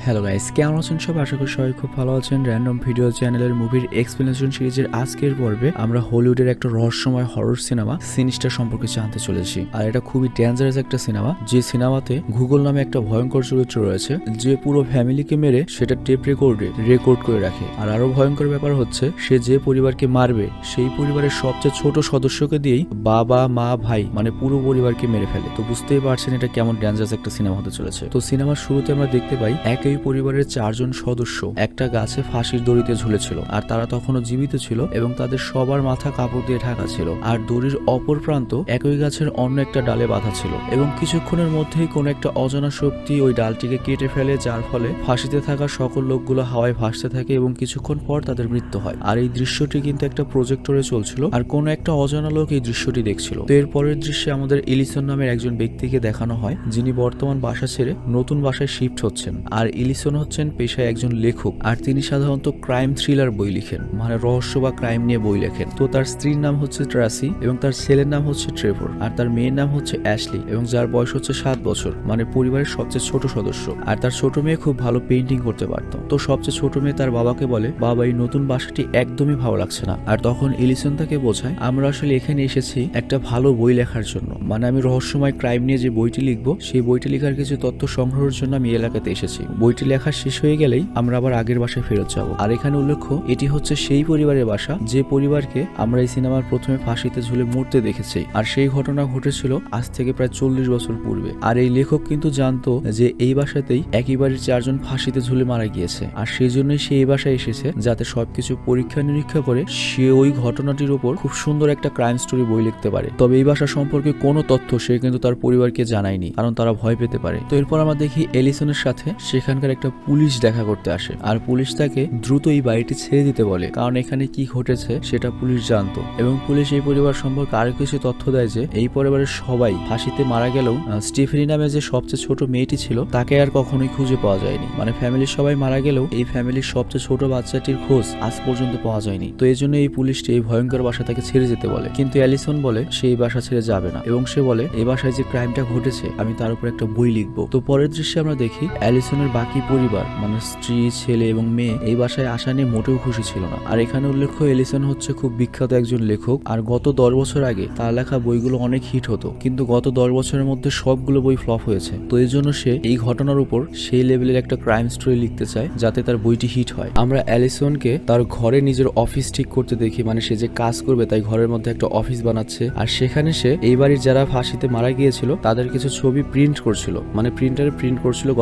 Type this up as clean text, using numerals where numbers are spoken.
Hello guys, কেমন আছেন সব? আশা করি সবাই খুব ভালো আছেন। র্যান্ডম ভিডিও চ্যানেলের মুভির এক্সপ্লেনেশন সিরিজের আজকের পর্বে আমরা হলিউডের একটা রহস্যময় হরর সিনেমা সিনিস্টার সম্পর্কে জানতে চলেছি। আর এটা খুবই ডেঞ্জারাস একটা সিনেমা, যে সিনেমাতে গুগল নামে একটা ভয়ঙ্কর চরিত্র রয়েছে, যে পুরো ফ্যামিলিকে মেরে সেটা টেপ রেকর্ডে রেকর্ড করে রাখে। আর আরো ভয়ঙ্কর ব্যাপার হচ্ছে, সে যে পরিবারকে মারবে সেই পরিবারের সবচেয়ে ছোট সদস্যকে দিয়েই বাবা মা ভাই মানে পুরো পরিবারকে মেরে ফেলে। তো বুঝতেই পারছেন এটা কেমন ডেঞ্জারাস একটা সিনেমা হতে চলেছে। তো সিনেমার শুরুতে আমরা দেখতে পাই একই পরিবারের 4 জন সদস্য একটা গাছে ফাঁসির দড়িতে ঝুলেছিল, আর তারা তখনও জীবিত ছিল এবং তাদের সবার মাথা কাপড় দিয়ে ঢাকা ছিল। আর দড়ির অপর প্রান্ত একই গাছের অন্য একটা ডালে বাঁধা ছিল এবং কিছুক্ষণের মধ্যেই কোনো একটা অজানা শক্তি ওই ডালটিকে কেটে ফেলে, যার ফলে ফাঁসিতে থাকা সকল লোকগুলো হাওয়ায় ভাসতে থাকে এবং কিছুক্ষণ পর তাদের মৃত্যু হয়। আর এই দৃশ্যটি কিন্তু একটা প্রজেক্টরে চলছিল, আর কোনো একটা অজানা লোক এই দৃশ্যটি দেখছিল। তো এর পরের দৃশ্যে আমাদের এলিসন নামের একজন ব্যক্তিকে দেখানো হয়, যিনি বর্তমান বাসা ছেড়ে নতুন বাসায় শিফট হচ্ছেন। আর এলিসন হচ্ছেন পেশায় একজন লেখক, আর তিনি সাধারণত ক্রাইম থ্রিলার বই লিখেন, মানে রহস্য বা ক্রাইম নিয়ে বই লেখেন। তো তার স্ত্রীর নাম হচ্ছে ট্রাসি এবং তার ছেলের নাম হচ্ছে ট্রেভর, আর তার মেয়ের নাম হচ্ছে অ্যাশলি এবং যার বয়স হচ্ছে 7 বছর, মানে পরিবারের সবচেয়ে ছোট সদস্য। আর তার ছোট মেয়ে খুব ভালো পেইন্টিং করতে পারত। তো সবচেয়ে ছোট মেয়ে তার বাবাকে বলে, বাবা এই নতুন বাসাটি একদমই ভালো লাগছে না। আর তখন এলিসন তাকে বোঝায়, আমরা আসলে এখানে এসেছি একটা ভালো বই লেখার জন্য, মানে আমি রহস্যময় ক্রাইম নিয়ে যে বইটি লিখবো সেই বইটি লেখার কিছু তথ্য সংগ্রহের জন্য আমি এলাকাতে এসেছি। বইটি লেখা শেষ হয়ে গেলেই আমরা আবার আগের বাসায় ফেরত যাব। আর এখানে উল্লেখ্য, এটি হচ্ছে সেই পরিবারের বাসা যে পরিবারকে আমরা এই সিনেমার প্রথমে ফাঁসিতে ঝুলে মরতে দেখেছি। আর সেই ঘটনা ঘটেছিল আজ থেকে প্রায় 40 বছর পূর্বে। আর এই লেখক কিন্তু জানতো যে এই বাসাতেই একই বাড়ির 4 জন ফাঁসিতে ঝুলে মারা গিয়েছে, আর সেই জন্যই সে এই বাসায় এসেছে যাতে সবকিছু পরীক্ষা নিরীক্ষা করে সে ওই ঘটনাটির উপর খুব সুন্দর একটা ক্রাইম স্টোরি বই লিখতে পারে। তবে এই বাসা সম্পর্কে কোনো তথ্য সে কিন্তু তার পরিবারকে জানায়নি, কারণ তারা ভয় পেতে পারে। তো এরপর আমরা দেখি এলিসনের সাথে সেখানকার একটা পুলিশ দেখা করতে আসে, আর পুলিশ তাকে দ্রুত এই বাড়িটি ছেড়ে দিতে বলে, কারণ এখানে কি ঘটেছে সেটা পুলিশ জানতো। এবং পুলিশ এই পরিবার সম্পর্কে আরো কিছু তথ্য দেয় যে এই পরিবারের সবাই ফাঁসিতে মারা গেলেও স্টিফেনি নামে যে সবচেয়ে ছোট মেয়েটি ছিল তাকে আর কখনোই খুঁজে পাওয়া যায়নি। মানে ফ্যামিলির সবাই মারা গেলেও এই ফ্যামিলির সবচেয়ে ছোট বাচ্চাটির খোঁজ আজ পর্যন্ত পাওয়া যায়নি। তো এই জন্য এই পুলিশটি এই ভয়ঙ্কর বাসা তাকে ছেড়ে যেতে বলে, কিন্তু অ্যালিসন বলে সে এই বাসা ছেড়ে যাবে না এবং সে বলে এই বাসায় যে ক্রাইমটা ঘটেছে আমি তার উপর একটা বই লিখবো। তো পরের দৃশ্যে আমরা দেখি অ্যালিসনের বাকি পরিবার মানে স্ত্রী, ছেলে এবং মেয়ে এই বাসায় আসা নিয়ে মোটেও খুশি ছিল না। আর এখানে উল্লেখ্য, এলিসন হচ্ছে খুব বিখ্যাত একজন লেখক, আর গত 10 বছর আগে তার লেখা বইগুলো অনেক হিট হতো, কিন্তু গত 10 বছরের মধ্যে সবগুলো বই ফ্লপ হয়েছে। তো এই জন্য সে এই ঘটনার উপর সেই লেভেলের একটা ক্রাইম স্টোরি লিখতে চায় যাতে তার বইটি হিট হয়। আমরা অ্যালিসনকে তার ঘরে নিজের অফিস ঠিক করতে দেখি, মানে সে যে কাজ করবে তাই ঘরের মধ্যে একটা অফিস বানাচ্ছে। আর সেখানে সে এই বাড়ির যারা ফাঁসিতে মারা গিয়েছিল তাদের কিছু ছবি প্রিন্ট করছিল, মানে প্রিন্টারে প্রিন্ট করছিল